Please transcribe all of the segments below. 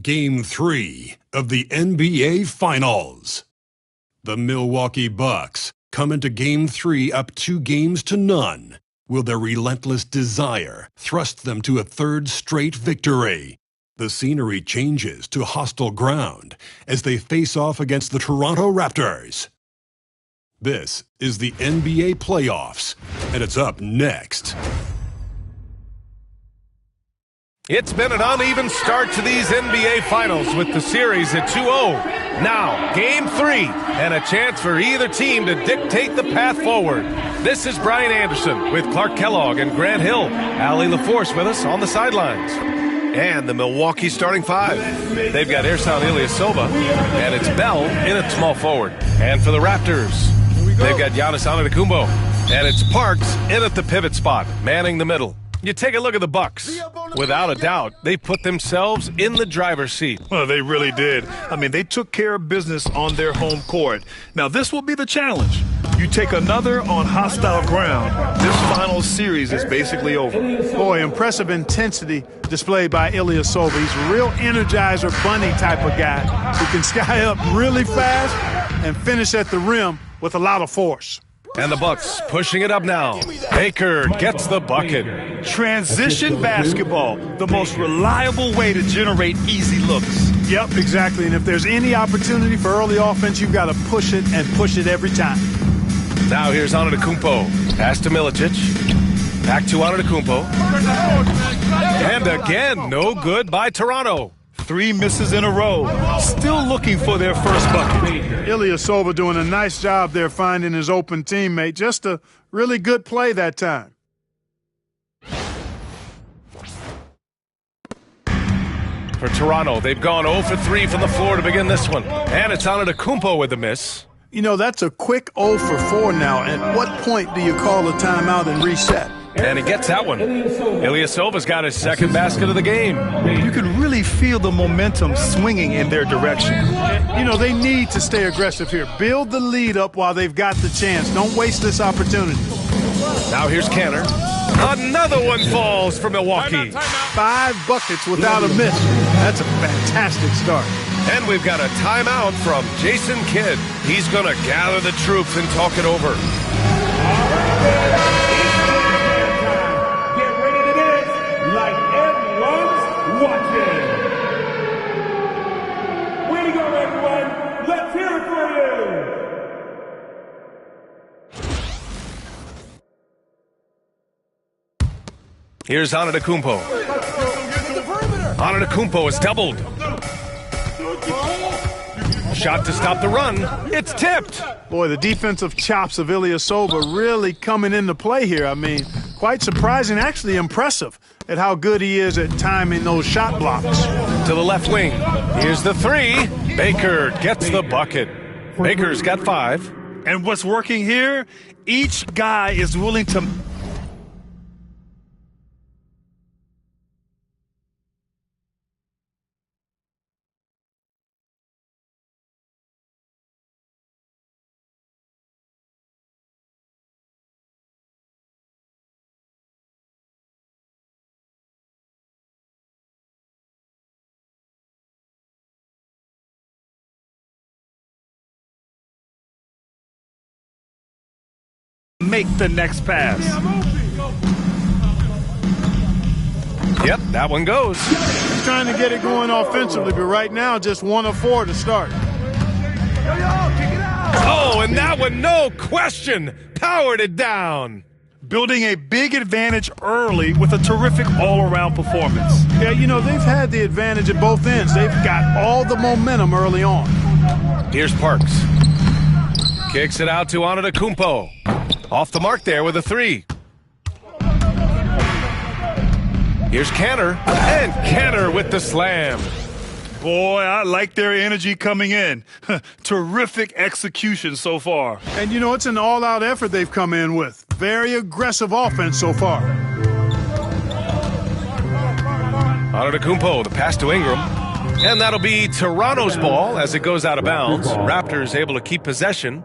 Game 3 of the NBA Finals. The Milwaukee Bucks come into Game 3 up 2-0. Will their relentless desire thrust them to a third straight victory? The scenery changes to hostile ground as they face off against the Toronto Raptors. This is the NBA playoffs, and it's up next. It's been an uneven start to these NBA Finals with the series at 2-0. Now, Game 3, and a chance for either team to dictate the path forward. This is Brian Anderson with Clark Kellogg and Grant Hill. Allie LaForce with us on the sidelines. And the Milwaukee starting five. They've got Ersan Ilyasova, and it's Bell in at small forward. And for the Raptors, they've got Giannis Antetokounmpo, and it's Parks in at the pivot spot, manning the middle. You take a look at the Bucks. Without a doubt, they put themselves in the driver's seat. Well, they really did. I mean, they took care of business on their home court. Now, this will be the challenge. You take another on hostile ground. This final series is basically over. Boy, impressive intensity displayed by Ilyasova. He's a real Energizer Bunny type of guy who can sky up really fast and finish at the rim with a lot of force. And the Bucks pushing it up now. Baker gets the bucket. Transition basketball, the most reliable way to generate easy looks. Yep, exactly. And if there's any opportunity for early offense, you've got to push it and push it every time. Now here's Antetokounmpo. Pass to Milicic. Back to Antetokounmpo. And again, no good by Toronto. 3 misses in a row. Still looking for their first bucket. Ilyasova doing a nice job there finding his open teammate. Just a really good play that time. For Toronto, they've gone 0 for 3 from the floor to begin this one. And it's Antetokounmpo with the miss. You know, that's a quick 0 for 4 now. At what point do you call a timeout and reset? And he gets that one. Ilyasova's got his second basket of the game. You can really feel the momentum swinging in their direction. You know, they need to stay aggressive here. Build the lead up while they've got the chance. Don't waste this opportunity. Now here's Canner. Another one falls for Milwaukee. 5 buckets without a miss. That's a fantastic start. And we've got a timeout from Jason Kidd. He's going to gather the troops and talk it over. Like everyone's watching. Way to go, everyone. Let's hear it for you. Here's Antetokounmpo. Antetokounmpo is doubled. Shot to stop the run. It's tipped. Boy, the defensive chops of Ilyasova really coming into play here. I mean, quite surprising, actually impressive at how good he is at timing those shot blocks. To the left wing. Here's the 3. Baker gets the bucket. Baker's got 5. And what's working here? Each guy is willing to... make the next pass. Yep, that one goes. He's trying to get it going offensively, but right now just 1 of 4 to start. Oh, and that one, no question, powered it down. Building a big advantage early with a terrific all-around performance. Yeah, you know, they've had the advantage at both ends. They've got all the momentum early on. Here's Parks. Kicks it out to Antetokounmpo. Off the mark there with a 3. Here's Canner, and Canner with the slam. Boy, I like their energy coming in. Terrific execution so far. And, you know, it's an all-out effort they've come in with. Very aggressive offense so far. Antetokounmpo, the pass to Ingram. And that'll be Toronto's ball as it goes out of bounds. Raptors able to keep possession.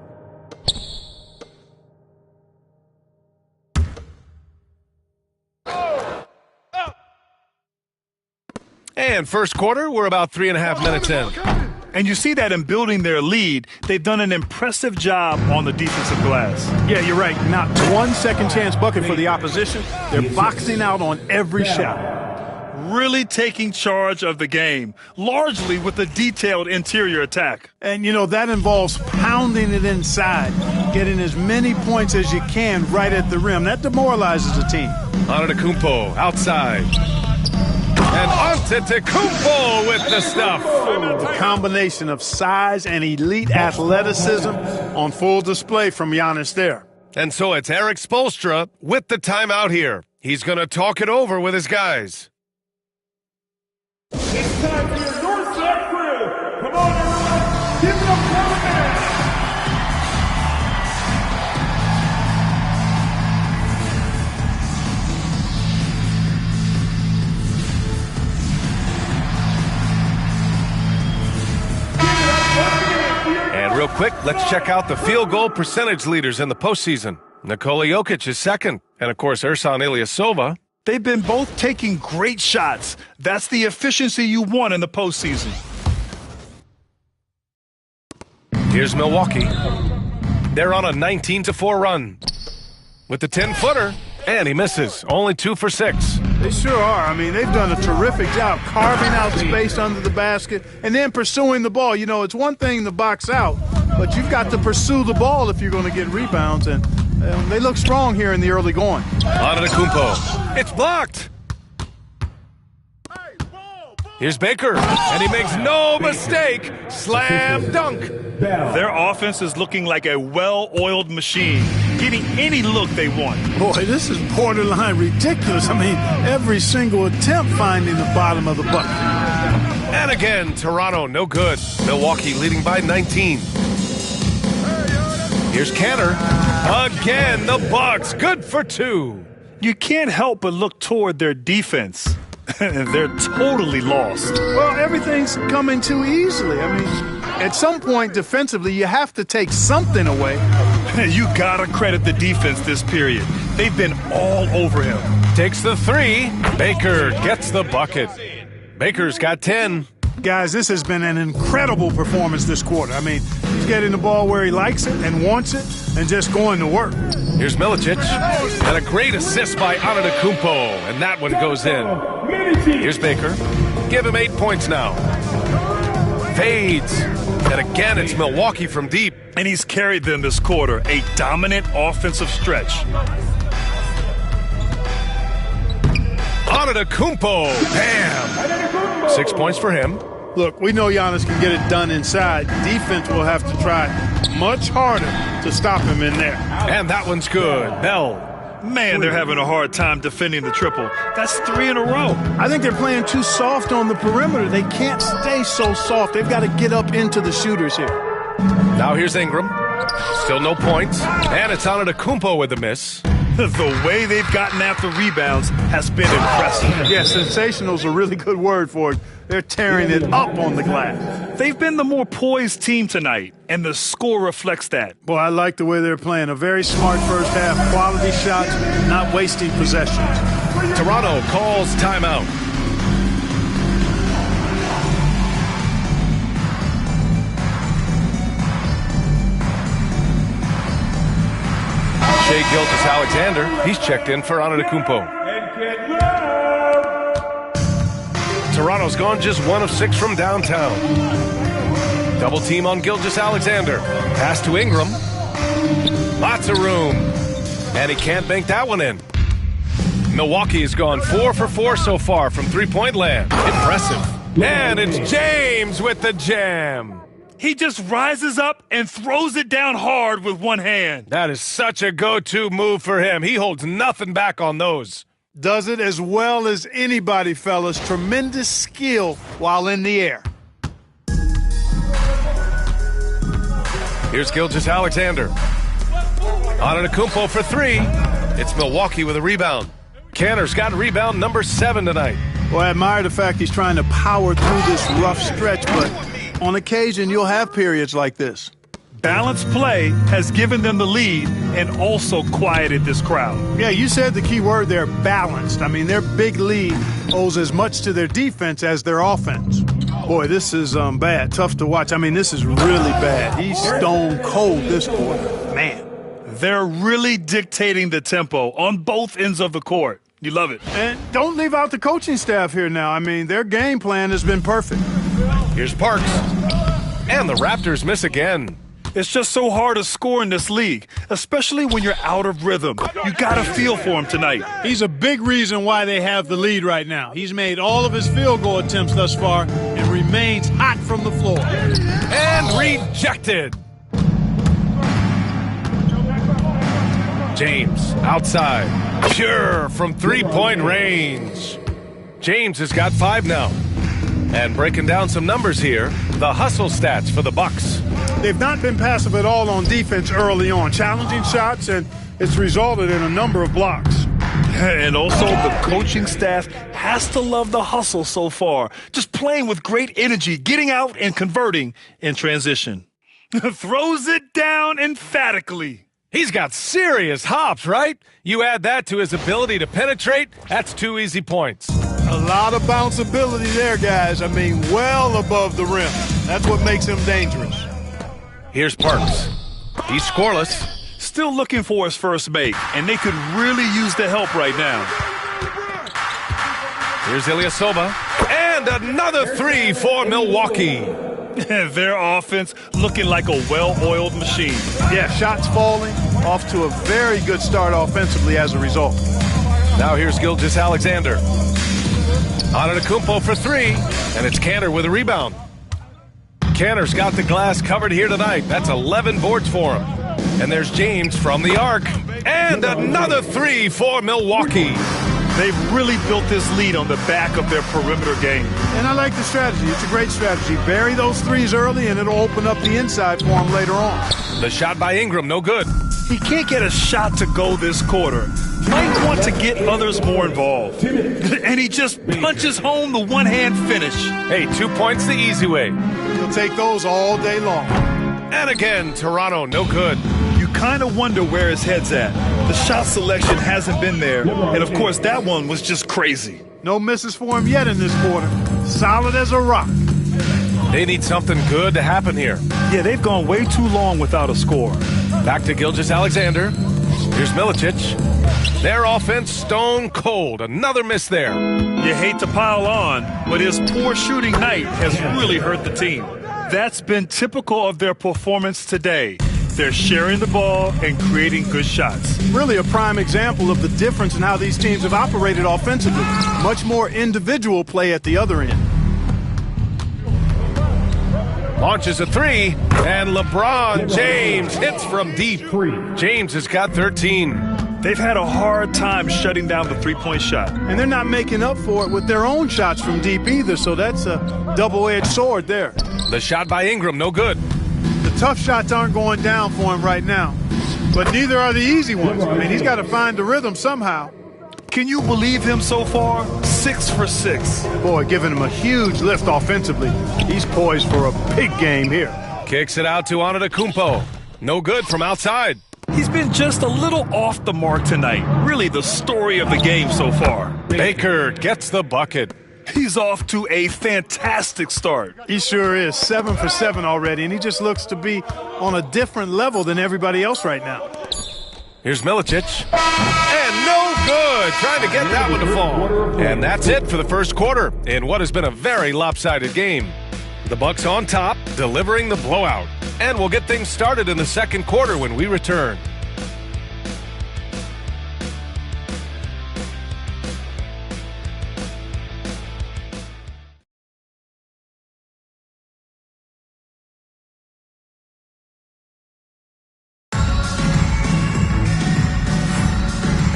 And first quarter, we're about 3.5 minutes in. And you see that in building their lead, they've done an impressive job on the defensive glass. Yeah, you're right. Not one second chance bucket for the opposition. They're boxing out on every shot. Really taking charge of the game, largely with a detailed interior attack. And, you know, that involves pounding it inside, getting as many points as you can right at the rim. That demoralizes a team. Antetokounmpo outside. And Antetokounmpo with the stuff. The combination of size and elite athleticism on full display from Giannis there. And so it's Eric Spoelstra with the timeout here. He's going to talk it over with his guys. It's time for your Northside crew. Come on, everyone. Give it up for the man. And real quick, let's check out the field goal percentage leaders in the postseason. Nikola Jokic is second. And, of course, Ersan Ilyasova. They've been both taking great shots. That's the efficiency you want in the postseason. Here's Milwaukee. They're on a 19-4 run with the 10-footer, and he misses. Only 2 for 6. They sure are. I mean, they've done a terrific job carving out space under the basket and then pursuing the ball. You know, it's one thing to box out, but you've got to pursue the ball if you're going to get rebounds, and they look strong here in the early going. Antetokounmpo. It's blocked. Here's Baker, and he makes no mistake. Slam dunk. Their offense is looking like a well-oiled machine, getting any look they want. Boy, this is borderline ridiculous. I mean, every single attempt finding the bottom of the bucket. And again, Toronto, no good. Milwaukee leading by 19. Here's Cantor. Again, the Bucks, good for 2. You can't help but look toward their defense. They're totally lost. Well, everything's coming too easily. I mean, at some point defensively, you have to take something away. You gotta credit the defense this period. They've been all over him. Takes the 3. Baker gets the bucket. Baker's got 10. Guys, this has been an incredible performance this quarter. I mean, he's getting the ball where he likes it and wants it and just going to work. Here's Milicic, and a great assist by Antetokounmpo, and that one goes in. Here's Baker. Give him 8 points now. Fades. And again, it's Milwaukee from deep. And he's carried them this quarter, a dominant offensive stretch. Antetokounmpo. Bam! 6 points for him. Look, we know Giannis can get it done inside. Defense will have to try much harder to stop him in there. And that one's good. Bell. Man, they're having a hard time defending the triple. That's 3 in a row. I think they're playing too soft on the perimeter. They can't stay so soft. They've got to get up into the shooters here. Now here's Ingram. Still no points. And it's Antetokounmpo with the miss. The way they've gotten after rebounds has been impressive. Yeah, sensational is a really good word for it. They're tearing it up on the glass. They've been the more poised team tonight, and the score reflects that. Boy, I like the way they're playing. A very smart first half, quality shots, not wasting possessions. Toronto calls timeout. Shai Gilgeous-Alexander, he's checked in for Antetokounmpo. Toronto's gone just 1 of 6 from downtown. Double team on Gilgeous-Alexander. Pass to Ingram. Lots of room. And he can't bank that one in. Milwaukee has gone 4 for 4 so far from three-point land. Impressive. And it's James with the jam. He just rises up and throws it down hard with one hand. That is such a go-to move for him. He holds nothing back on those. Does it as well as anybody, fellas. Tremendous skill while in the air. Here's Gilgeous-Alexander. Antetokounmpo for 3. It's Milwaukee with a rebound. Cantor's got rebound number 7 tonight. Well, I admire the fact he's trying to power through this rough stretch, but on occasion you'll have periods like this. Balanced play has given them the lead, and also quieted this crowd. Yeah, you said the key word there, balanced. I mean, their big lead owes as much to their defense as their offense. Boy, this is bad. Tough to watch. I mean, this is really bad. He's stone cold this quarter. Man. They're really dictating the tempo on both ends of the court. You love it. And don't leave out the coaching staff here now. I mean, their game plan has been perfect. Here's Parks. And the Raptors miss again. It's just so hard to score in this league, especially when you're out of rhythm. You got a feel for him tonight. He's a big reason why they have the lead right now. He's made all of his field goal attempts thus far and remains hot from the floor. And rejected. James outside. Pure from three-point range. James has got 5 now. And breaking down some numbers here, the hustle stats for the Bucks. They've not been passive at all on defense early on. Challenging shots, and it's resulted in a number of blocks. And also the coaching staff has to love the hustle so far. Just playing with great energy, getting out and converting in transition. Throws it down emphatically. He's got serious hops, right? You add that to his ability to penetrate, that's 2 easy points. A lot of bounceability there, guys. I mean, well above the rim. That's what makes him dangerous. Here's Parks. He's scoreless. Still looking for his first make, and they could really use the help right now. Here's Ilyasova. And another 3 for Milwaukee. Their offense looking like a well-oiled machine. Yeah, shots falling, off to a very good start offensively as a result. Now here's Gilgeous-Alexander. Antetokounmpo for 3, and it's Kanter with a rebound. Kanter's got the glass covered here tonight. That's 11 boards for him. And there's James from the arc. And another 3 for Milwaukee. They've really built this lead on the back of their perimeter game. And I like the strategy. It's a great strategy. Bury those threes early, and it'll open up the inside for him later on. The shot by Ingram, no good. He can't get a shot to go this quarter. Might want to get others more involved. And he just punches home the one-hand finish. Hey, 2 points the easy way. He'll take those all day long. And again, Toronto, no good. You kind of wonder where his head's at. The shot selection hasn't been there. And, of course, that one was just crazy. No misses for him yet in this quarter. Solid as a rock. They need something good to happen here. Yeah, they've gone way too long without a score. Back to Gilgeous-Alexander. Here's Milicic. Their offense stone cold. Another miss there. You hate to pile on, but his poor shooting night has really hurt the team. That's been typical of their performance today. They're sharing the ball and creating good shots. Really a prime example of the difference in how these teams have operated offensively. Much more individual play at the other end. Launches a 3, and LeBron James hits from deep. James has got 13. They've had a hard time shutting down the three-point shot. And they're not making up for it with their own shots from deep either, so that's a double-edged sword there. The shot by Ingram, no good. The tough shots aren't going down for him right now, but neither are the easy ones. I mean, he's got to find the rhythm somehow. Can you believe him so far? 6 for 6. Boy, giving him a huge lift offensively. He's poised for a big game here. Kicks it out to Antetokounmpo. No good from outside. He's been just a little off the mark tonight. Really the story of the game so far. Baker gets the bucket. He's off to a fantastic start. He sure is. 7 for 7 already, and he just looks to be on a different level than everybody else right now. Here's Milicic. And no good. Trying to get that one to fall. And that's it for the first quarter in what has been a very lopsided game. The Bucks on top, delivering the blowout. And we'll get things started in the second quarter when we return.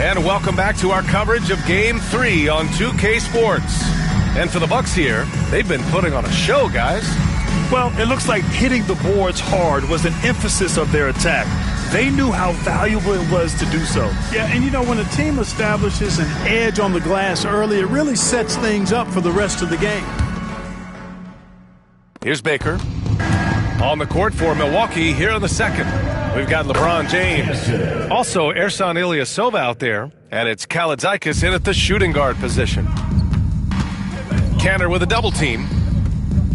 And welcome back to our coverage of Game 3 on 2K Sports. And for the Bucks here, they've been putting on a show, guys. Well, it looks like hitting the boards hard was an emphasis of their attack. They knew how valuable it was to do so. Yeah, and you know, when a team establishes an edge on the glass early, it really sets things up for the rest of the game. Here's Baker. On the court for Milwaukee here in the second. We've got LeBron James. Also, Ersan Ilyasova out there. And it's Kaladzikis in at the shooting guard position. Kanter with a double team.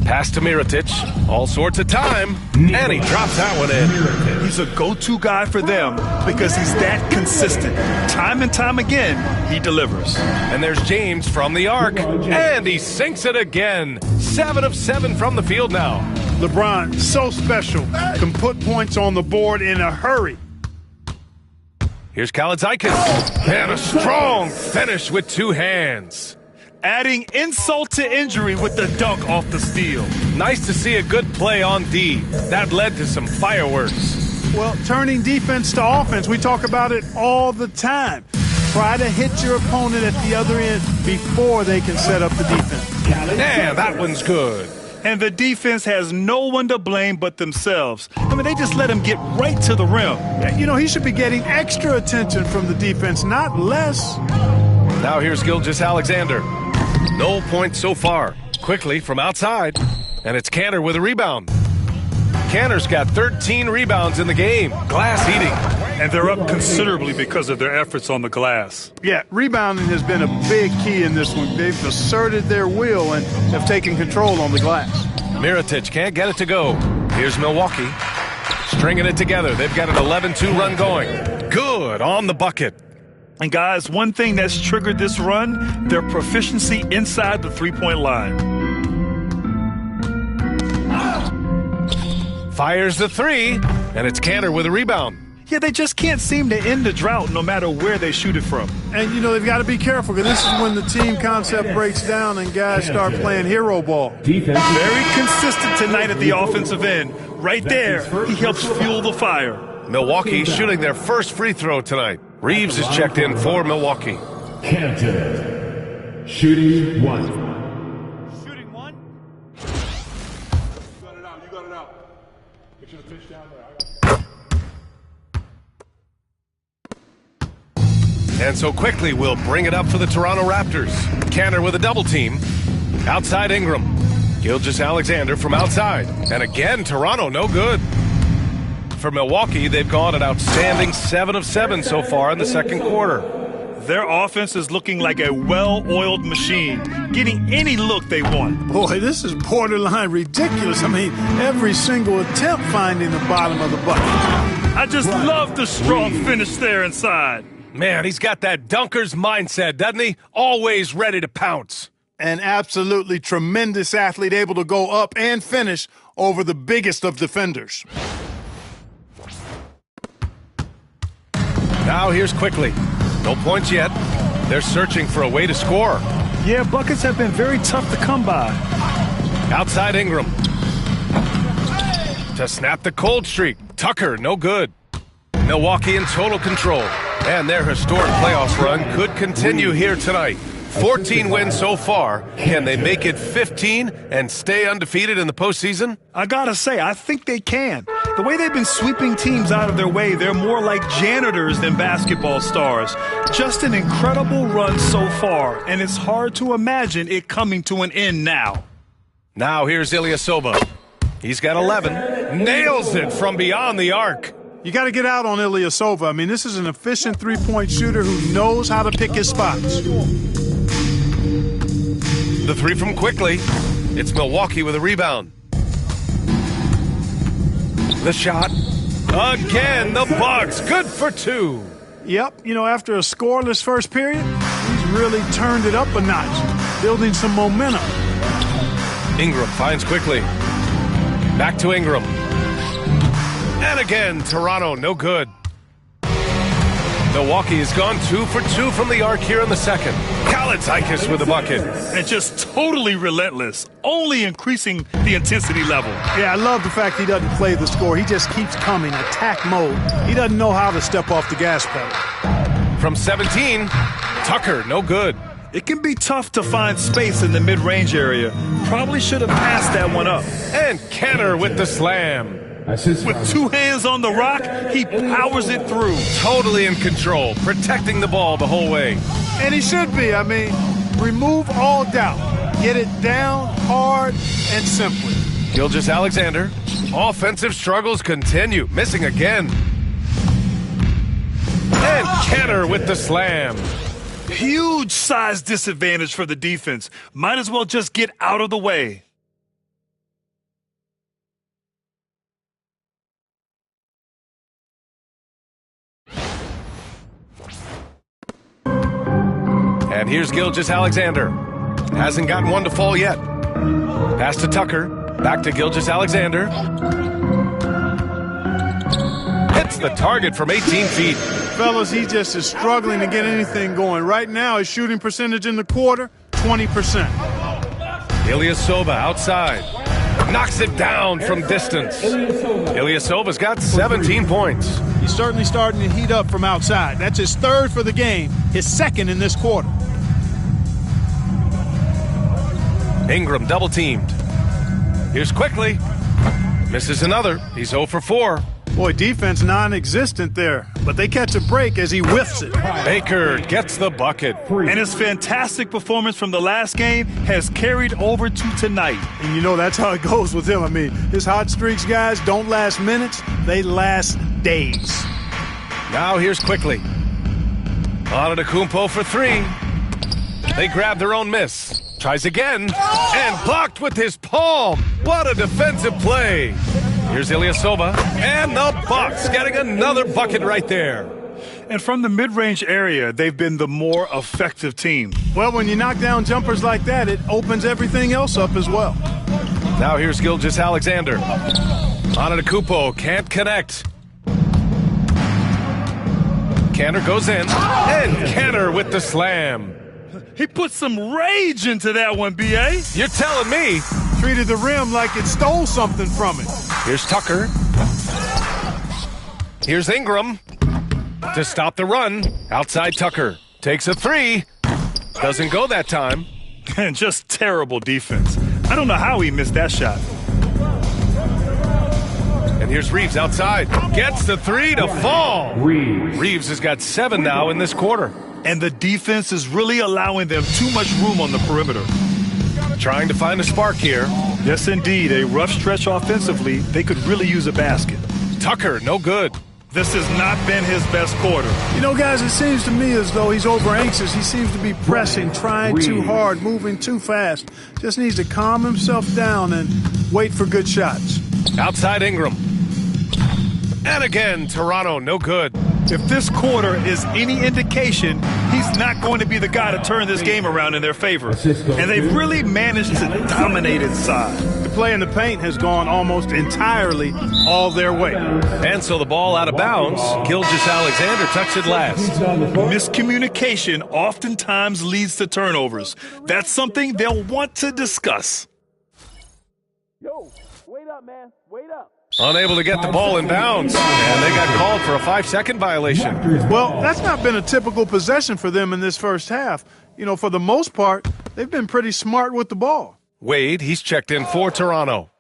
Pass to Mirotic. All sorts of time. And he drops that one in. He's a go-to guy for them because he's that consistent. Time and time again, he delivers. And there's James from the arc. And he sinks it again. 7 of 7 from the field now. LeBron, so special. Can put points on the board in a hurry. Here's Kaladzikis. And a strong finish with 2 hands. Adding insult to injury with the dunk off the steal. Nice to see a good play on D. That led to some fireworks. Well, turning defense to offense, we talk about it all the time. Try to hit your opponent at the other end before they can set up the defense. Yeah, that one's good. And the defense has no one to blame but themselves. I mean, they just let him get right to the rim. You know, he should be getting extra attention from the defense, not less. Now here's Gilgeous-Alexander. No points so far. Quickly from outside. And it's Kanter with a rebound. Kanter's got 13 rebounds in the game. Glass eating. And they're up considerably because of their efforts on the glass. Yeah, rebounding has been a big key in this one. They've asserted their will and have taken control on the glass. Mirotic can't get it to go. Here's Milwaukee. Stringing it together. They've got an 11-2 run going. Good on the bucket. And guys, one thing that's triggered this run, their proficiency inside the three-point line. Fires the 3, and it's Kanter with a rebound. Yeah, they just can't seem to end the drought no matter where they shoot it from. And, you know, they've got to be careful because this is when the team concept breaks down and guys start playing hero ball. Very consistent tonight at the offensive end. Right there, he helps fuel the fire. Milwaukee shooting their first free throw tonight. Reeves is checked in for Milwaukee. Kanter, shooting 1. Shooting 1? You got it out. Make sure to pitch down there. And so quickly we'll bring it up for the Toronto Raptors. Kanter with a double team. Outside Ingram. Gilgeous-Alexander from outside. And again, Toronto no good. For Milwaukee, they've gone an outstanding 7 of 7 so far in the second quarter. Their offense is looking like a well-oiled machine, getting any look they want. Boy, this is borderline ridiculous. I mean, every single attempt finding the bottom of the bucket. I just love the strong finish there inside. Man, he's got that dunker's mindset, doesn't he? Always ready to pounce. An absolutely tremendous athlete, able to go up and finish over the biggest of defenders. Now here's quickly. No points yet. They're searching for a way to score. Yeah, buckets have been very tough to come by. Outside Ingram. To snap the cold streak. Tucker, no good. Milwaukee in total control. And their historic playoffs run could continue here tonight. 14 wins so far. Can they make it 15 and stay undefeated in the postseason? I gotta say, I think they can. The way they've been sweeping teams out of their way, they're more like janitors than basketball stars. Just an incredible run so far, and it's hard to imagine it coming to an end now. Now here's Ilyasova. He's got 11. Nails it from beyond the arc. You got to get out on Ilyasova. I mean, this is an efficient three-point shooter who knows how to pick his spots. The 3 from quickly. It's Milwaukee with a rebound. The shot. Again, the Bucks. Good for 2. Yep, you know, after a scoreless first period, he's really turned it up a notch, building some momentum. Ingram finds quickly. Back to Ingram. And again, Toronto, no good. Milwaukee has gone 2 for 2 from the arc here in the second. Kaladzikis with a bucket. And just totally relentless, only increasing the intensity level. Yeah, I love the fact he doesn't play the score. He just keeps coming, attack mode. He doesn't know how to step off the gas pedal. From 17, Tucker, no good. It can be tough to find space in the mid-range area. Probably should have passed that one up. And Kanter with the slam. With 2 hands on the rock, he powers it through. Totally in control, protecting the ball the whole way. And he should be. I mean, remove all doubt. Get it down hard and simply. Gilgeous-Alexander. Offensive struggles continue. Missing again. And Kenner with the slam. Huge size disadvantage for the defense. Might as well just get out of the way. And here's Gilgeous-Alexander. Hasn't gotten one to fall yet. Pass to Tucker. Back to Gilgeous-Alexander. Hits the target from 18 feet. Fellas, he just is struggling to get anything going. Right now, his shooting percentage in the quarter, 20%. Ilyasova outside. Knocks it down from distance. Ilyasova's got 17 points. He's certainly starting to heat up from outside. That's his third for the game, his second in this quarter. Ingram double-teamed. Here's Quickly. Misses another. He's 0 for 4. Boy, defense non-existent there, but they catch a break as he whiffs it. Baker gets the bucket. And his fantastic performance from the last game has carried over to tonight. And you know that's how it goes with him. I mean, his hot streaks, guys, don't last minutes. They last days. Now here's Quickly. Antetokounmpo for 3. They grab their own miss. Tries again. And blocked with his palm. What a defensive play. Here's Ilyasova. And the Bucks getting another bucket right there. And from the mid-range area, they've been the more effective team. Well, when you knock down jumpers like that, it opens everything else up as well. Now here's Gilgeous-Alexander. Antetokounmpo can't connect. Kanter goes in. And Kanter with the slam. He put some rage into that one, B.A. You're telling me. Treated the rim like it stole something from it. Here's Tucker. Here's Ingram. To stop the run. Outside Tucker. Takes a 3. Doesn't go that time. And just terrible defense. I don't know how he missed that shot. And here's Reeves outside. Gets the 3 to fall. Reeves has got 7 now in this quarter. And the defense is really allowing them too much room on the perimeter. Trying to find a spark here. Yes, indeed. A rough stretch offensively. They could really use a basket. Tucker, no good. This has not been his best quarter. You know, guys, it seems to me as though he's over anxious. He seems to be pressing, trying too hard, moving too fast. Just needs to calm himself down and wait for good shots. Outside Ingram. And again, Toronto, no good. If this quarter is any indication, he's not going to be the guy to turn this game around in their favor. And they've really managed to dominate inside. The play in the paint has gone almost entirely all their way. And so the ball out of bounds. Gilgeous-Alexander touched it last. Miscommunication oftentimes leads to turnovers. That's something they'll want to discuss. Yo, wait up, man. Wait up. Unable to get the ball in bounds. And they got called for a 5-second violation. Well, that's not been a typical possession for them in this first half. You know, for the most part, they've been pretty smart with the ball. Wade, he's checked in for Toronto.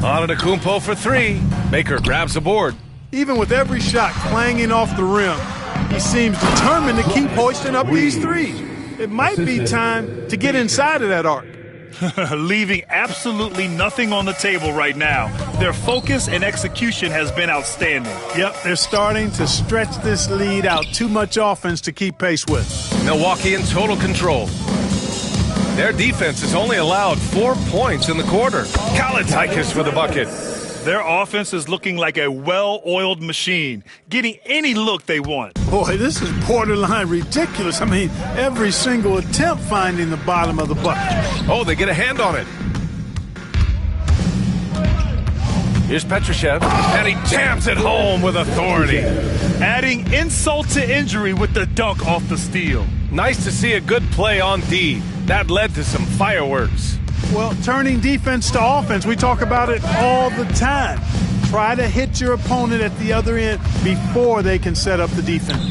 Antetokounmpo for 3. Baker grabs the board. Even with every shot clanging off the rim, he seems determined to keep hoisting up these threes. It might be time to get inside of that arc. Leaving absolutely nothing on the table right now. Their focus and execution has been outstanding. Yep, they're starting to stretch this lead out. Too much offense to keep pace with. Milwaukee in total control. Their defense has only allowed 4 points in the quarter. Kalaitis for the bucket. Their offense is looking like a well-oiled machine, getting any look they want. Boy, this is borderline ridiculous. I mean, every single attempt finding the bottom of the bucket. Oh, they get a hand on it. Here's Petrushev, and he jams it home with authority. Adding insult to injury with the dunk off the steal. Nice to see a good play on D. That led to some fireworks. Well, turning defense to offense, we talk about it all the time. Try to hit your opponent at the other end before they can set up the defense.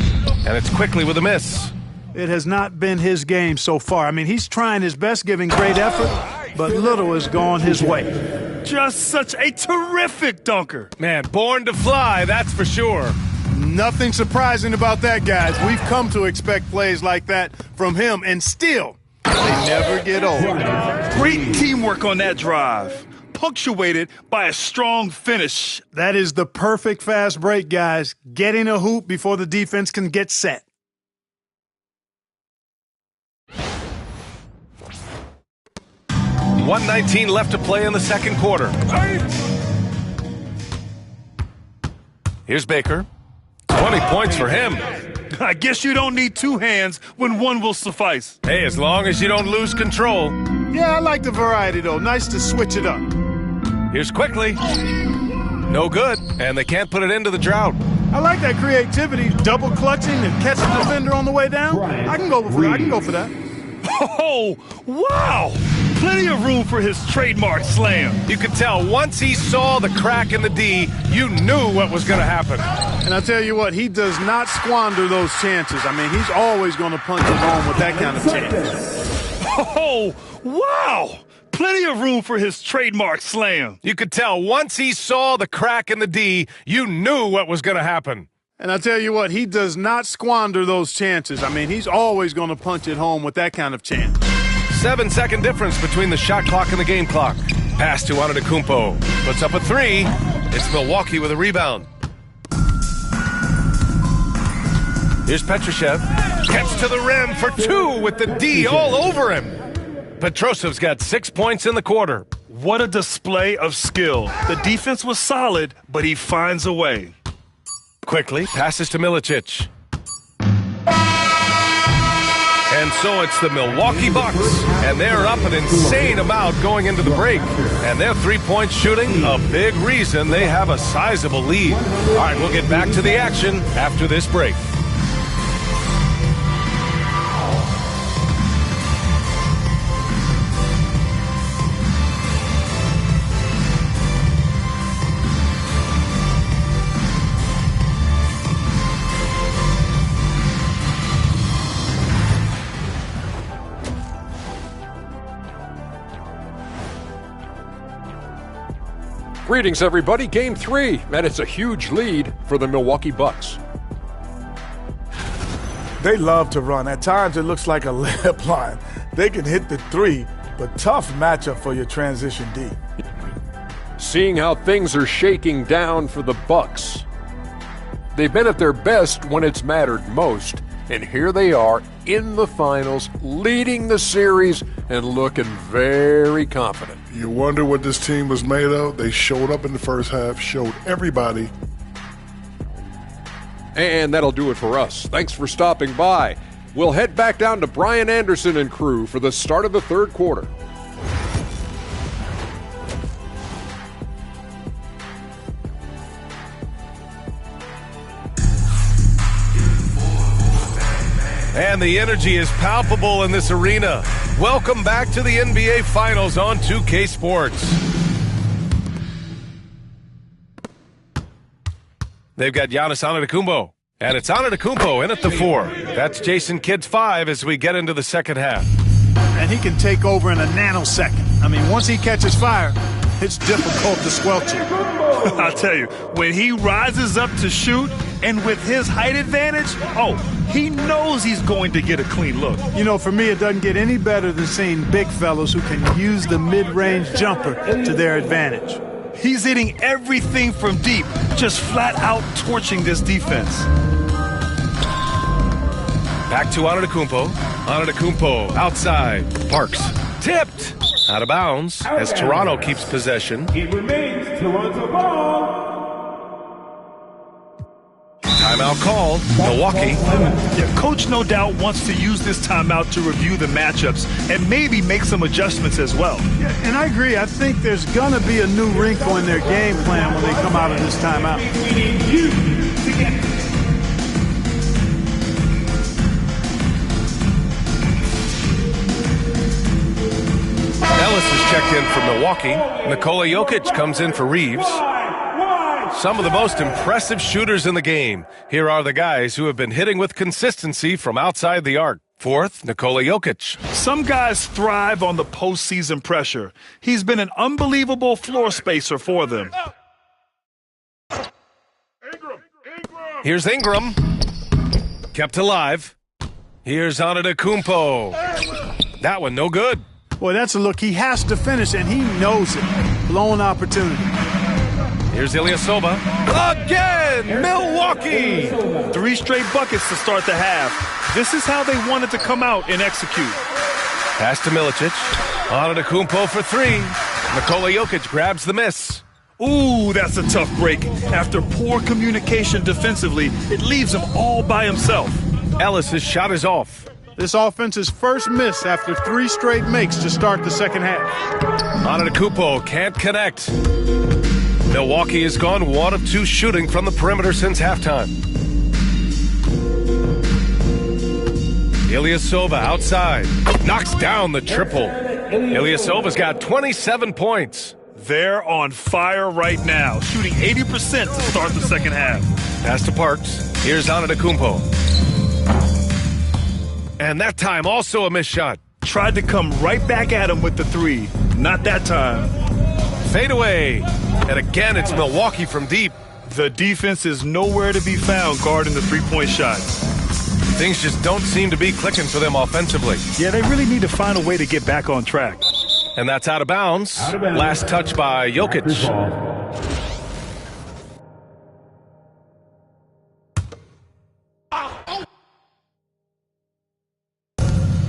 And it's Quickly with a miss. It has not been his game so far. I mean, he's trying his best, giving great effort, but little has gone his way. Just such a terrific dunker. Man, born to fly, that's for sure. Nothing surprising about that, guys. We've come to expect plays like that from him, and still, they never get old. Great teamwork on that drive. punctuated by a strong finish. That is the perfect fast break, guys. Getting a hoop before the defense can get set. .119 left to play in the second quarter. Here's Baker. 20 points for him. I guess you don't need two hands when one will suffice. Hey, as long as you don't lose control. Yeah, I like the variety, though. Nice to switch it up. Here's Quickly. No good, and they can't put it into the drought. I like that creativity, double clutching and catching the defender on the way down. I can go for that. Oh, wow! Plenty of room for his trademark slam. You could tell once he saw the crack in the D, you knew what was going to happen. And I tell you what, he does not squander those chances. I mean, he's always going to punch it home with that kind of chance. Oh, wow! Plenty of room for his trademark slam. You could tell once he saw the crack in the D, you knew what was going to happen. And I tell you what, he does not squander those chances. I mean, he's always going to punch it home with that kind of chance. 7-second difference between the shot clock and the game clock. Pass to Antetokounmpo. Puts up a three. It's Milwaukee with a rebound. Here's Petrushev. Gets to the rim for two with the D all over him. Petrosev's got 6 points in the quarter. What a display of skill. The defense was solid, but he finds a way. Quickly passes to Milicic. And so it's the Milwaukee Bucks, and they're up an insane amount going into the break. And their three-point shooting, a big reason they have a sizable lead. All right, we'll get back to the action after this break. Greetings, everybody. Game 3, and it's a huge lead for the Milwaukee Bucks. They love to run. At times, it looks like a layup line. They can hit the three, but tough matchup for your transition D. Seeing how things are shaking down for the Bucks. They've been at their best when it's mattered most, and here they are in the finals, leading the series and looking very confident. You wonder what this team was made of? They showed up in the first half, showed everybody. And that'll do it for us. Thanks for stopping by. We'll head back down to Brian Anderson and crew for the start of the third quarter. And the energy is palpable in this arena. Welcome back to the NBA Finals on 2K Sports. They've got Giannis Antetokounmpo, and it's Antetokounmpo in at the 4. That's Jason Kidd's 5 as we get into the second half. And he can take over in a nanosecond. I mean, once he catches fire, it's difficult to squelch it. I'll tell you, when he rises up to shoot, and with his height advantage, he knows he's going to get a clean look. You know, for me, it doesn't get any better than seeing big fellas who can use the mid-range jumper to their advantage. He's hitting everything from deep, just flat out torching this defense. Back to Antetokounmpo. Antetokounmpo outside. Parks tipped out of bounds as Toronto keeps possession. He remains Toronto ball. Timeout called. Milwaukee. Yeah, coach no doubt wants to use this timeout to review the matchups and maybe make some adjustments as well. Yeah, and I agree. I think there's going to be a new wrinkle in their game plan when they come out of this timeout. We need you to get Ellis is checked in for Milwaukee. Nikola Jokic comes in for Reeves. Some of the most impressive shooters in the game. Here are the guys who have been hitting with consistency from outside the arc. Fourth, Nikola Jokic. Some guys thrive on the postseason pressure. He's been an unbelievable floor spacer for them. Here's Ingram. Kept alive. Here's Antetokounmpo. That one no good. Boy, that's a look he has to finish, and he knows it. Blown opportunity. Here's Ilyasova. Again, Milwaukee! 3 straight buckets to start the half. This is how they wanted to come out and execute. Pass to Milicic. Antetokounmpo for 3. Nikola Jokic grabs the miss. Ooh, that's a tough break. After poor communication defensively, it leaves him all by himself. Ellis' shot is off. This offense's first miss after 3 straight makes to start the second half. Antetokounmpo can't connect. Milwaukee has gone 1 of 2 shooting from the perimeter since halftime. Ilyasova outside. Knocks down the triple. Ilyasova's got 27 points. They're on fire right now, shooting 80% to start the second half. Pass to Parks. Here's Antetokounmpo. And that time also a missed shot. Tried to come right back at him with the 3. Not that time. Fade away. And again, it's Milwaukee from deep. The defense is nowhere to be found guarding the three-point shot. Things just don't seem to be clicking for them offensively. Yeah, they really need to find a way to get back on track. And that's out of bounds. Last touch by Jokic.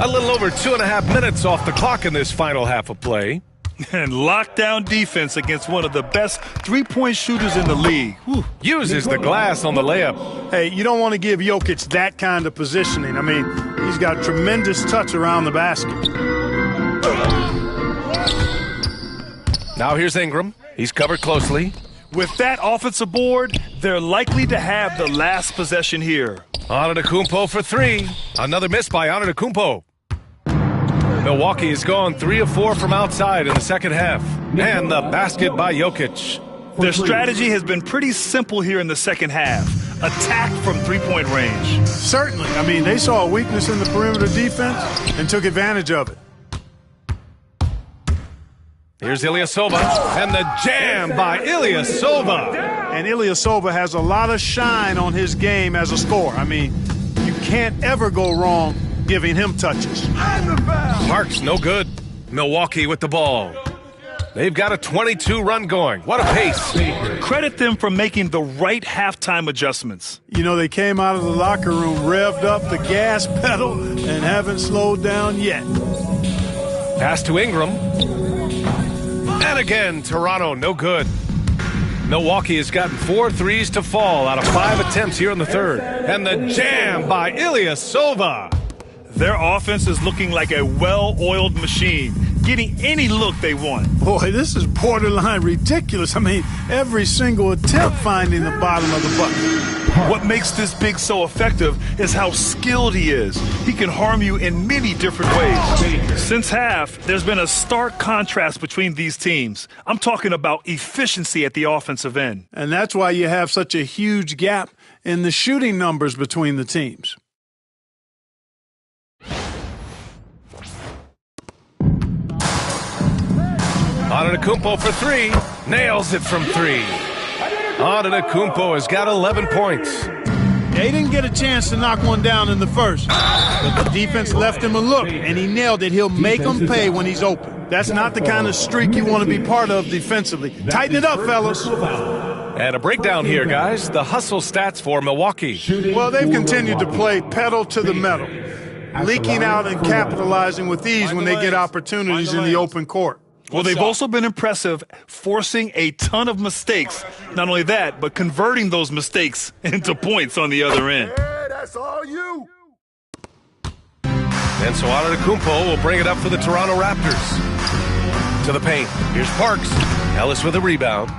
A little over 2.5 minutes off the clock in this final half of play. And lockdown defense against one of the best three-point shooters in the league. Whew. Uses the glass on the layup. Hey, you don't want to give Jokic that kind of positioning. I mean, he's got tremendous touch around the basket. Now here's Ingram. He's covered closely. With that offensive board, they're likely to have the last possession here. Antetokounmpo for 3. Another miss by Antetokounmpo. Milwaukee has gone 3 of 4 from outside in the second half. And the basket by Jokic. Their strategy has been pretty simple here in the second half. Attack from three-point range. Certainly. I mean, they saw a weakness in the perimeter defense and took advantage of it. Here's Ilyasova. And the jam by Ilyasova. And Ilyasova has a lot of shine on his game as a scorer. I mean, you can't ever go wrong giving him touches. Parks, no good. Milwaukee with the ball. They've got a 22-run going. What a pace. Credit them for making the right halftime adjustments. You know, they came out of the locker room, revved up the gas pedal, and haven't slowed down yet. Pass to Ingram. And again, Toronto, no good. Milwaukee has gotten 4 threes to fall out of 5 attempts here in the third. And the jam by Ilyasova. Their offense is looking like a well-oiled machine, getting any look they want. Boy, this is borderline ridiculous. I mean, every single attempt finding the bottom of the bucket. What makes this big so effective is how skilled he is. He can harm you in many different ways. Since half, there's been a stark contrast between these teams. I'm talking about efficiency at the offensive end. And that's why you have such a huge gap in the shooting numbers between the teams. Antetokounmpo for 3. Nails it from 3. Antetokounmpo has got 11 points. They didn't get a chance to knock one down in the first, but the defense left him a look, and he nailed it. He'll make them pay when he's open. That's not the kind of streak you want to be part of defensively. Tighten it up, fellas. And a breakdown here, guys. The hustle stats for Milwaukee. Well, they've continued to play pedal to the metal, leaking out and capitalizing with ease when they get opportunities in the open court. Well, they've also been impressive, forcing a ton of mistakes. Not only that, but converting those mistakes into points on the other end. Hey, that's all you. And so Antetokounmpo will bring it up for the Toronto Raptors. To the paint. Here's Parks. Ellis with a rebound.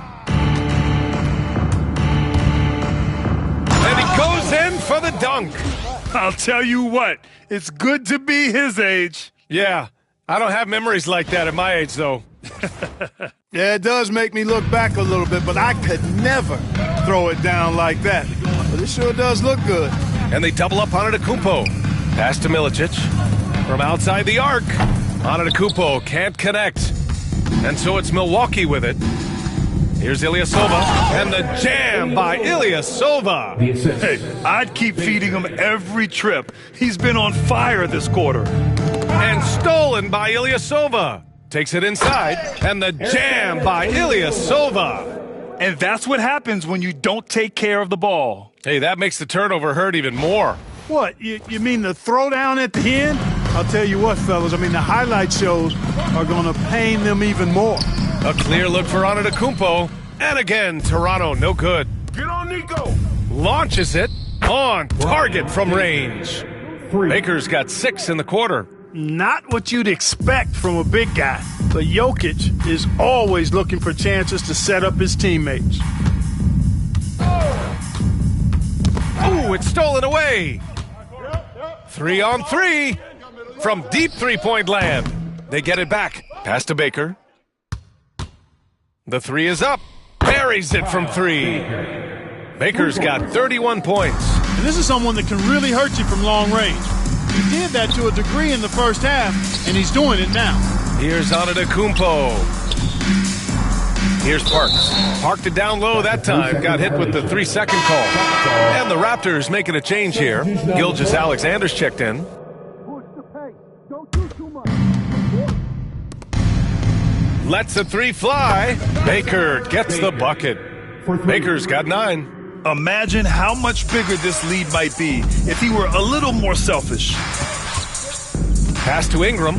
And he goes in for the dunk. I'll tell you what, it's good to be his age. Yeah. I don't have memories like that at my age, though. Yeah, it does make me look back a little bit, but I could never throw it down like that. But it sure does look good. And they double up on Antetokounmpo. Pass to Milicic. From outside the arc. Antetokounmpo can't connect. And so it's Milwaukee with it. Here's Ilyasova. And the jam by Ilyasova. Hey, I'd keep feeding him every trip. He's been on fire this quarter. And stolen by Ilyasova. Takes it inside, and the jam by Ilyasova. And that's what happens when you don't take care of the ball. Hey, that makes the turnover hurt even more. What, you mean the throwdown at the end? I'll tell you what, fellas, I mean, the highlight shows are going to pain them even more. A clear look for Antetokounmpo. And again, Toronto, no good. Get on Nico. Launches it on target from range. Baker's got 6 in the quarter. Not what you'd expect from a big guy, but Jokic is always looking for chances to set up his teammates. Oh, it's stolen away. 3-on-3 from deep three-point land. They get it back. Pass to Baker. The 3 is up. Buries it from 3. Baker's got 31 points. And this is someone that can really hurt you from long range. He did that to a degree in the first half, and he's doing it now. Here's Antetokounmpo. Here's Parks. Parked it down low that time. Got hit with the 3-second call. And the Raptors making a change here. Gilgeous-Alexander's checked in. Lets a 3 fly. Baker gets the bucket. Baker's got 9. Imagine how much bigger this lead might be if he were a little more selfish. Pass to Ingram.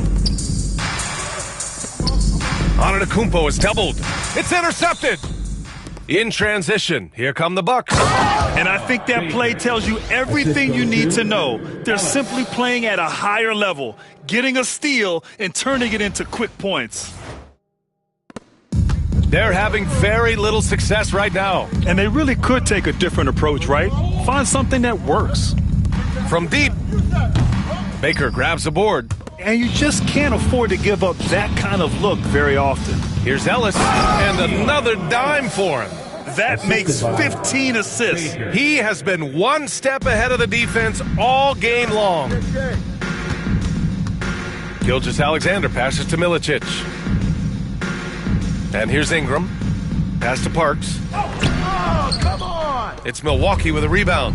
Antetokounmpo is doubled. It's intercepted. In transition, here come the Bucks. And I think that play tells you everything you need to know. They're simply playing at a higher level, getting a steal and turning it into quick points. They're having very little success right now. And they really could take a different approach, right? Find something that works. From deep, Baker grabs the board. And you just can't afford to give up that kind of look very often. Here's Ellis, and another dime for him. That makes 15 assists. He has been one step ahead of the defense all game long. Gilgeous-Alexander passes to Milicic. And here's Ingram. Pass to Parks. Oh, come on! It's Milwaukee with a rebound.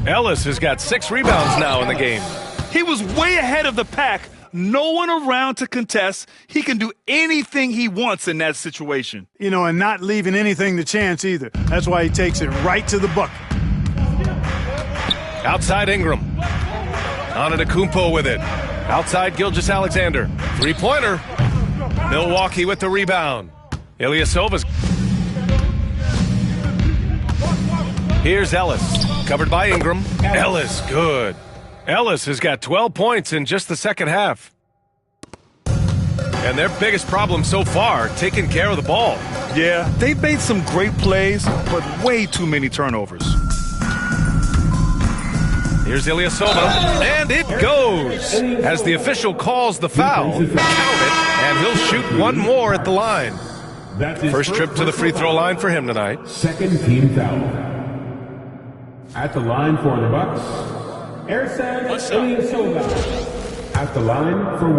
Ellis has got 6 rebounds now in the game. He was way ahead of the pack. No one around to contest. He can do anything he wants in that situation. You know, and not leaving anything to chance either. That's why he takes it right to the bucket. Outside Ingram. Antetokounmpo with it. Outside Gilgeous-Alexander. 3-pointer. Milwaukee with the rebound. Ilyasova's. Here's Ellis. Covered by Ingram. Ellis, good. Ellis has got 12 points in just the second half. And their biggest problem so far, taking care of the ball. Yeah, they've made some great plays, but way too many turnovers. Here's Ilyasova, and it goes. As the official calls the foul, count it, and he'll shoot one more at the line. First trip to the free throw line for him tonight. Second team foul. At the line for the Bucks, Ersan Ilyasova. At the line for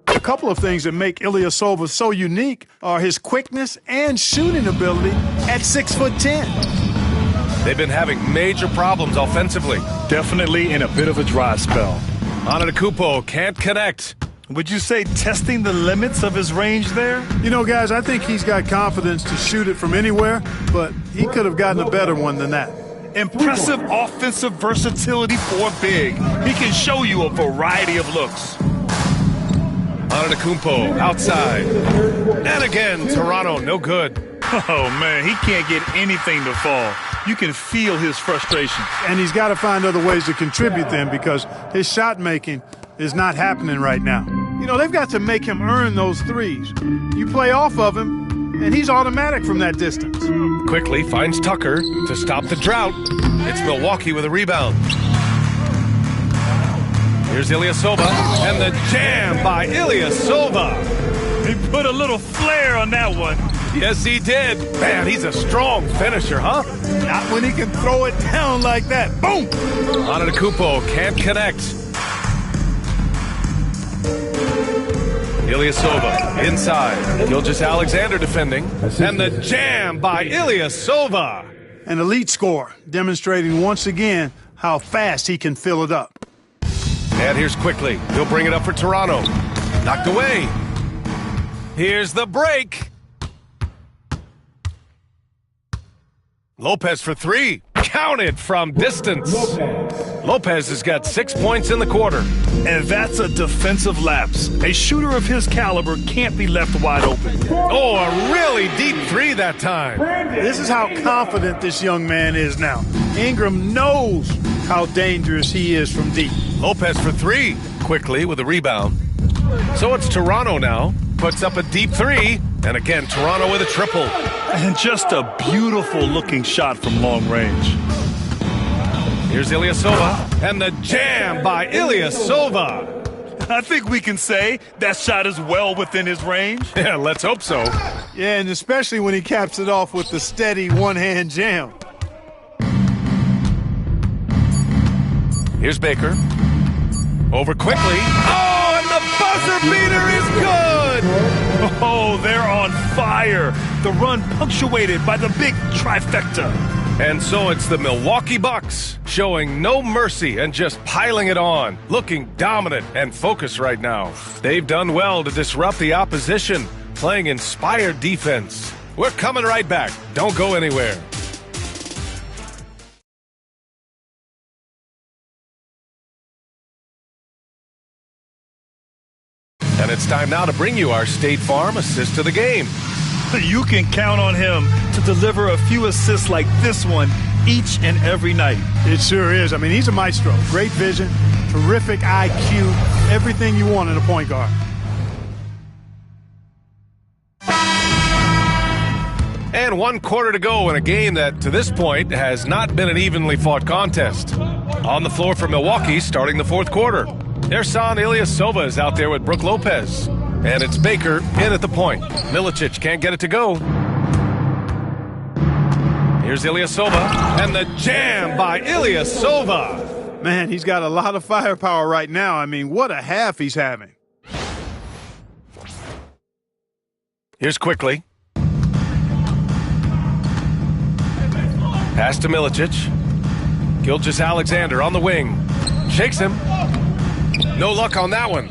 1. A couple of things that make Ilyasova so unique are his quickness and shooting ability at 6'10". They've been having major problems offensively. Definitely in a bit of a dry spell. Antetokounmpo can't connect. Would you say testing the limits of his range there? You know, guys, I think he's got confidence to shoot it from anywhere, but he could have gotten a better one than that. Impressive offensive versatility for a big. He can show you a variety of looks. Antetokounmpo outside. And again, Toronto, no good. Oh, man, he can't get anything to fall. You can feel his frustration. And he's got to find other ways to contribute then because his shot making is not happening right now. You know, they've got to make him earn those threes. You play off of him, and he's automatic from that distance. Quickly finds Tucker to stop the drought. It's Milwaukee with a rebound. Here's Ilyasova, and the jam by Ilyasova. He put a little flair on that one. Yes, he did. Man, he's a strong finisher, huh? Not when he can throw it down like that. Boom! Antetokounmpo can't connect. Ilyasova inside. Gilgeous-Alexander defending. And the jam by Ilyasova. An elite scorer, demonstrating once again how fast he can fill it up. And here's quickly. He'll bring it up for Toronto. Knocked away. Here's the break. Lopez for three. Counted from distance. Lopez has got 6 points in the quarter. And that's a defensive lapse. A shooter of his caliber can't be left wide open. Oh, a really deep three that time. This is how confident this young man is now. Ingram knows how dangerous he is from deep. Lopez for three. Quickly with a rebound. So it's Toronto now. Puts up a deep three. And again, Toronto with a triple. And just a beautiful looking shot from long range. Here's Ilyasova. And the jam by Ilyasova. I think we can say that shot is well within his range. Yeah, let's hope so. Yeah, and especially when he caps it off with the steady one-hand jam. Here's Baker. Over quickly. Oh, and the buzzer beater is good! Oh, they're on fire. The run punctuated by the big trifecta. And so it's the Milwaukee Bucks showing no mercy and just piling it on, looking dominant and focused right now. They've done well to disrupt the opposition, playing inspired defense. We're coming right back. Don't go anywhere. And it's time now to bring you our State Farm assist of the game. You can count on him to deliver a few assists like this one each and every night. It sure is. I mean, he's a maestro. Great vision, terrific IQ, everything you want in a point guard. And 1 quarter to go in a game that, to this point, has not been an evenly fought contest. On the floor for Milwaukee, starting the fourth quarter. Their son Ilyasova is out there with Brook Lopez. And it's Baker in at the point. Milicic can't get it to go. Here's Ilyasova. And the jam by Ilyasova. Man, he's got a lot of firepower right now. I mean, what a half he's having. Here's quickly. Pass to Milicic. Gilgeous-Alexander on the wing. Shakes him. No luck on that one.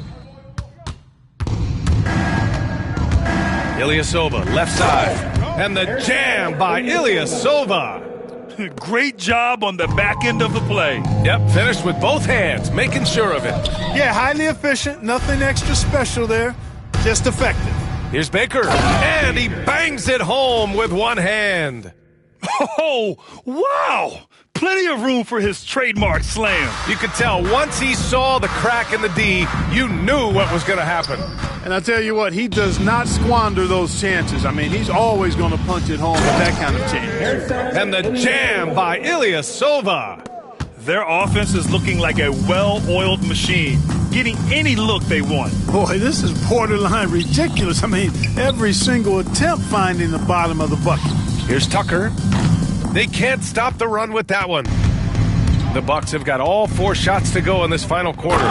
Ilyasova, left side. And the jam by Ilyasova. Great job on the back end of the play. Yep, finished with both hands, making sure of it. Yeah, highly efficient. Nothing extra special there. Just effective. Here's Baker. And he bangs it home with one hand. Oh, wow! Plenty of room for his trademark slam. You could tell once he saw the crack in the D, you knew what was going to happen. And I tell you what, he does not squander those chances. I mean, he's always going to punch it home with that kind of chance. And the jam by Ilyasova. Their offense is looking like a well-oiled machine, getting any look they want. Boy, this is borderline ridiculous. I mean, every single attempt finding the bottom of the bucket. Here's Tucker. They can't stop the run with that one. The Bucks have got all 4 shots to go in this final quarter.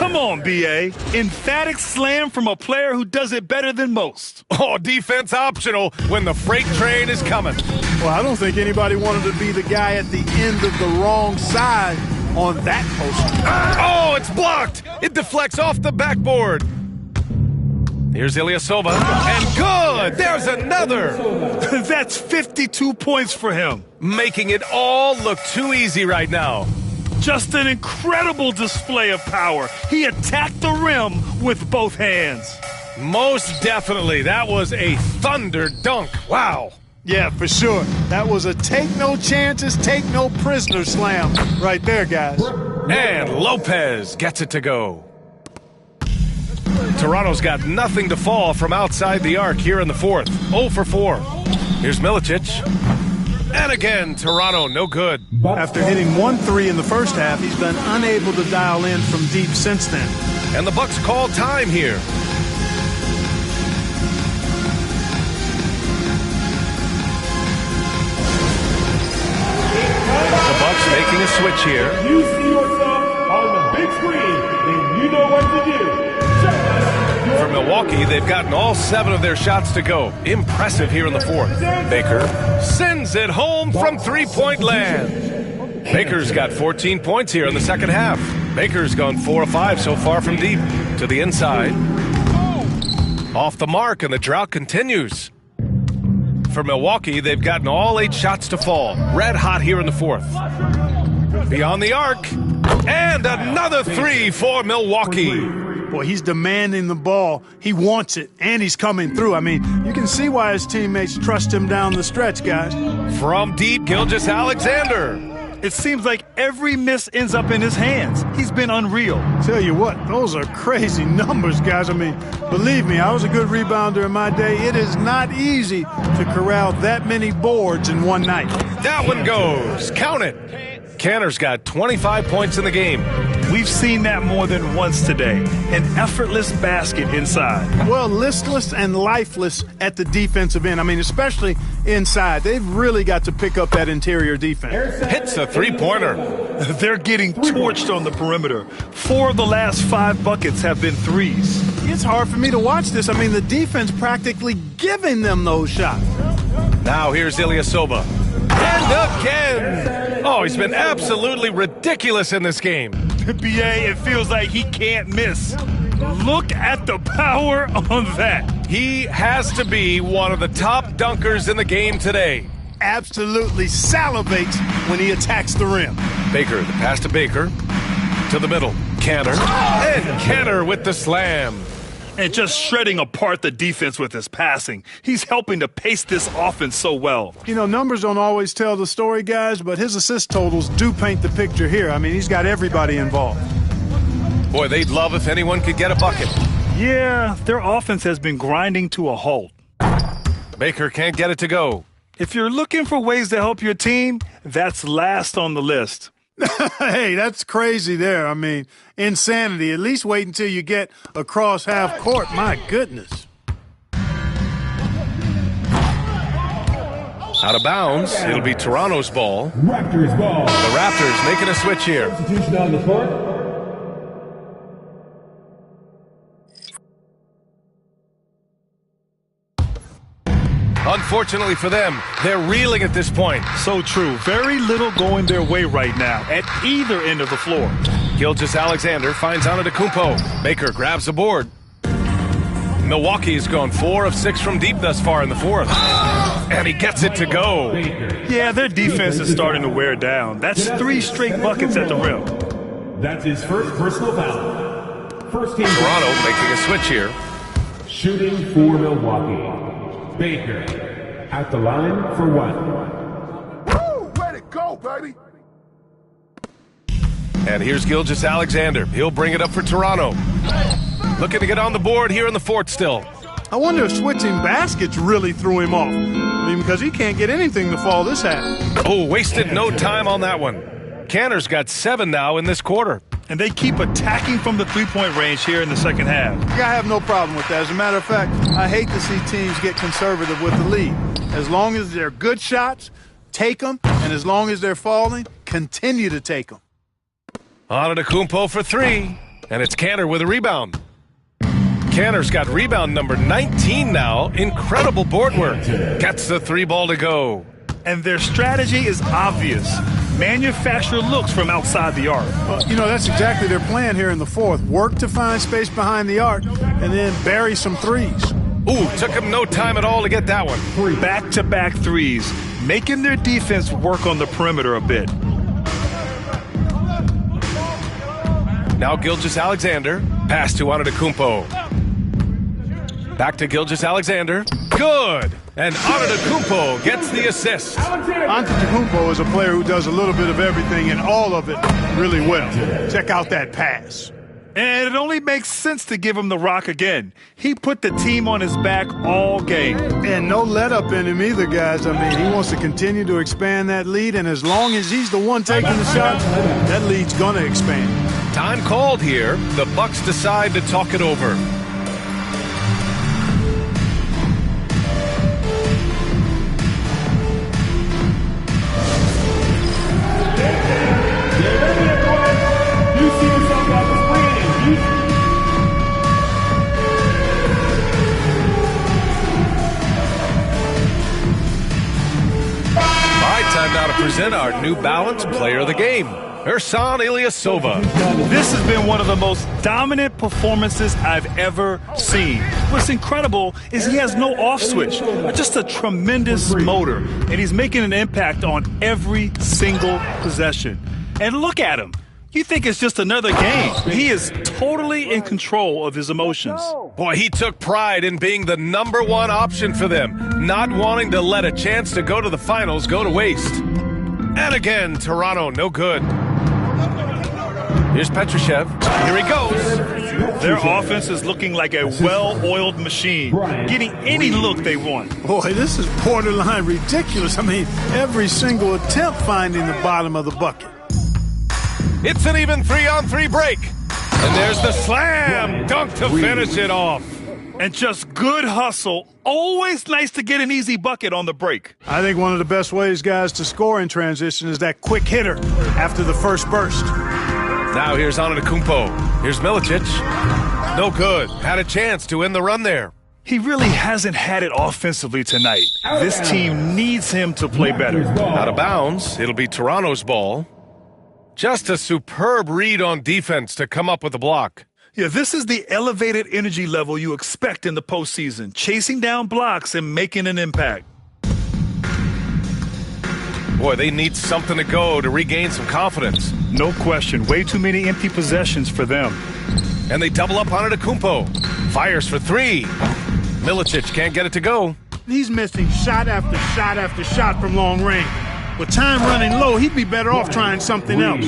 Come on, B.A. Emphatic slam from a player who does it better than most. Oh, defense optional when the freight train is coming. Well, I don't think anybody wanted to be the guy at the end of the wrong side on that poster. Oh, it's blocked. It deflects off the backboard. Here's Ilyasova, and good! There's another! That's 52 points for him. Making it all look too easy right now. Just an incredible display of power. He attacked the rim with both hands. Most definitely. That was a thunder dunk. Wow. Yeah, for sure. That was a take no chances, take no prisoner slam right there, guys. And Lopez gets it to go. Toronto's got nothing to fall from outside the arc here in the fourth. 0 for 4. Here's Milicic. And again, Toronto, no good. After hitting 1 3 in the first half, he's been unable to dial in from deep since then. And the Bucks call time here. The Bucks making a switch here. If you see yourself on the big screen, then you know what to do. For Milwaukee, they've gotten all 7 of their shots to go. Impressive here in the fourth. Baker sends it home from three-point land. Baker's got 14 points here in the second half. Baker's gone 4 of 5 so far from deep. To the inside. Off the mark, and the drought continues. For Milwaukee, they've gotten all 8 shots to fall. Red hot here in the fourth. Beyond the arc. And another 3 for Milwaukee. Boy, he's demanding the ball. He wants it, and he's coming through. I mean, you can see why his teammates trust him down the stretch, guys. From deep, Gilgeous-Alexander. It seems like every miss ends up in his hands. He's been unreal. Tell you what, those are crazy numbers, guys. I mean, believe me, I was a good rebounder in my day. It is not easy to corral that many boards in one night. That one goes. Count it. Canner's got 25 points in the game. We've seen that more than once today. An effortless basket inside. Well, listless and lifeless at the defensive end. I mean, especially inside. They've really got to pick up that interior defense. Hits a three-pointer. They're getting torched on the perimeter. 4 of the last 5 buckets have been threes. It's hard for me to watch this. I mean, the defense practically giving them those shots. Now here's Ilyasova. And again! Oh, he's been absolutely ridiculous in this game. B.A., it feels like he can't miss. Look at the power on that. He has to be one of the top dunkers in the game today. Absolutely salivates when he attacks the rim. Baker, the pass to Baker. To the middle. Canner. And Canner with the slam. And just shredding apart the defense with his passing. He's helping to pace this offense so well. You know, numbers don't always tell the story, guys, but his assist totals do paint the picture here. I mean, he's got everybody involved. Boy, they'd love if anyone could get a bucket. Yeah, their offense has been grinding to a halt. Baker can't get it to go. If you're looking for ways to help your team, that's last on the list. Hey, that's crazy there. I mean, insanity. At least wait until you get across half court. My goodness. Out of bounds. It'll be Toronto's ball. Raptors ball. The Raptors making a switch here. Substitution on the court. Unfortunately for them, they're reeling at this point. So true. Very little going their way right now at either end of the floor. Gilgeous-Alexander finds Antetokounmpo. Baker grabs the board. Milwaukee's gone 4 of 6 from deep thus far in the fourth. And he gets it to go. Yeah, their defense is starting to wear down. That's 3 straight buckets at the rim. That's his first personal foul. First team. Toronto making a switch here. Shooting for Milwaukee. Baker at the line for 1. Woo! Way to go, baby! And here's Gilgeous-Alexander. He'll bring it up for Toronto. Looking to get on the board here in the fourth still. I wonder if switching baskets really threw him off. I mean, because he can't get anything to fall this half. Oh, wasted no time on that one. Canner's got 7 now in this quarter. And they keep attacking from the three-point range here in the second half. Yeah, I have no problem with that. As a matter of fact, I hate to see teams get conservative with the lead. As long as they're good shots, take them. And as long as they're falling, continue to take them. Antetokounmpo for 3. And it's Cantor with a rebound. Cantor's got rebound number 19 now. Incredible board work. Gets the 3 ball to go. And their strategy is obvious. Manufacture looks from outside the arc. Well, that's exactly their plan here in the fourth. Work to find space behind the arc and then bury some threes. Ooh, took him no time at all to get that one. Back-to-back threes, making their defense work on the perimeter a bit. Now Gilgeous-Alexander. Pass to Antetokounmpo. Back to Gilgeous-Alexander. Good! And Antetokounmpo gets the assist. Antetokounmpo is a player who does a little bit of everything and all of it really well. Check out that pass. And it only makes sense to give him the rock again. He put the team on his back all game. And no let up in him either, guys. I mean, he wants to continue to expand that lead, and as long as he's the one taking the shots, that lead's going to expand. Time called here. The Bucks decide to talk it over. Time now to present our New Balance Player of the Game, Ersan Ilyasova. This has been one of the most dominant performances I've ever seen. What's incredible is he has no off switch, just a tremendous motor, and he's making an impact on every single possession. And look at him. You think it's just another game. He is totally in control of his emotions. Boy, he took pride in being the number 1 option for them, not wanting to let a chance to go to the finals go to waste. And again, Toronto, no good. Here's Petrushev. Here he goes. Their offense is looking like a well-oiled machine, getting any look they want. Boy, this is borderline ridiculous. I mean, every single attempt finding the bottom of the bucket. It's an even 3-on-3 break. And there's the slam dunk to finish it off. And just good hustle. Always nice to get an easy bucket on the break. I think one of the best ways, guys, to score in transition is that quick hitter after the first burst. Now here's Antetokounmpo. Here's Milicic. No good. Had a chance to end the run there. He really hasn't had it offensively tonight. This team needs him to play better. Out of bounds. It'll be Toronto's ball. Just a superb read on defense to come up with the block. Yeah, this is the elevated energy level you expect in the postseason, chasing down blocks and making an impact. Boy, they need something to go to regain some confidence. No question. Way too many empty possessions for them. And they double up on Antetokounmpo. Fires for 3. Milicic can't get it to go. He's missing shot after shot after shot from long range. With time running low, he'd be better off trying something else.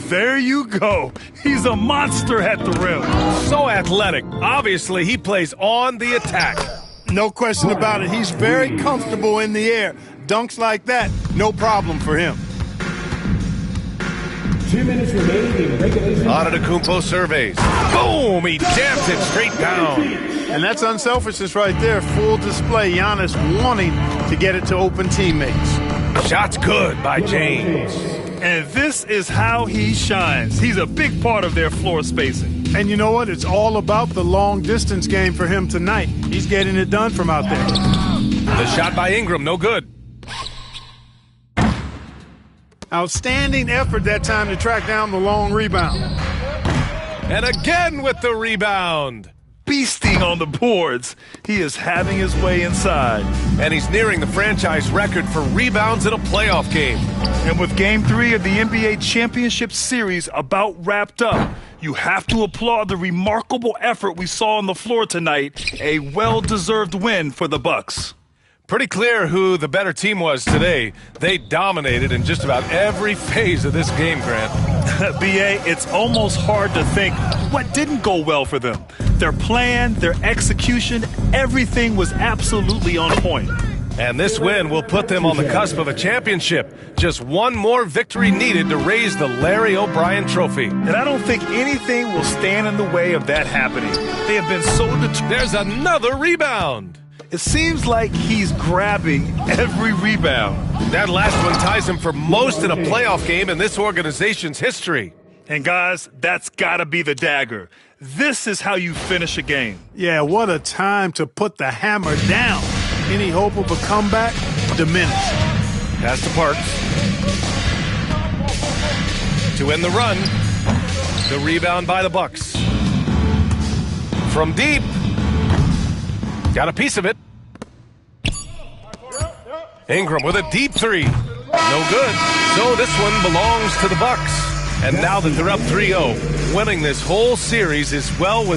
There you go. He's a monster at the rim. So athletic. Obviously, he plays on the attack. No question about it. He's very comfortable in the air. Dunks like that, no problem for him. 2 minutes remaining in regulation. Antetokounmpo surveys. Boom! He jams it straight down. And that's unselfishness right there. Full display. Giannis wanting to get it to open teammates. Shot's good by James. And this is how he shines. He's a big part of their floor spacing. And you know what? It's all about the long distance game for him tonight. He's getting it done from out there. The shot by Ingram, no good. Outstanding effort that time to track down the long rebound. And again with the rebound. Beasting on the boards. He is having his way inside. And he's nearing the franchise record for rebounds in a playoff game. And with Game 3 of the NBA Championship Series about wrapped up, you have to applaud the remarkable effort we saw on the floor tonight. A well-deserved win for the Bucks. Pretty clear who the better team was today. They dominated in just about every phase of this game, Grant. B.A., it's almost hard to think what didn't go well for them. Their plan, their execution, everything was absolutely on point. And this win will put them on the cusp of a championship. Just one more victory needed to raise the Larry O'Brien Trophy. And I don't think anything will stand in the way of that happening. They have been so determined. There's another rebound. It seems like he's grabbing every rebound. That last one ties him for most in a playoff game in this organization's history. And guys, that's got to be the dagger. This is how you finish a game. Yeah, what a time to put the hammer down. Any hope of a comeback diminished. Pass to Parks. To end the run. The rebound by the Bucks. From deep. Got a piece of it. Ingram with a deep three. No good. So this one belongs to the Bucks. And now that they're up 3-0, winning this whole series is well within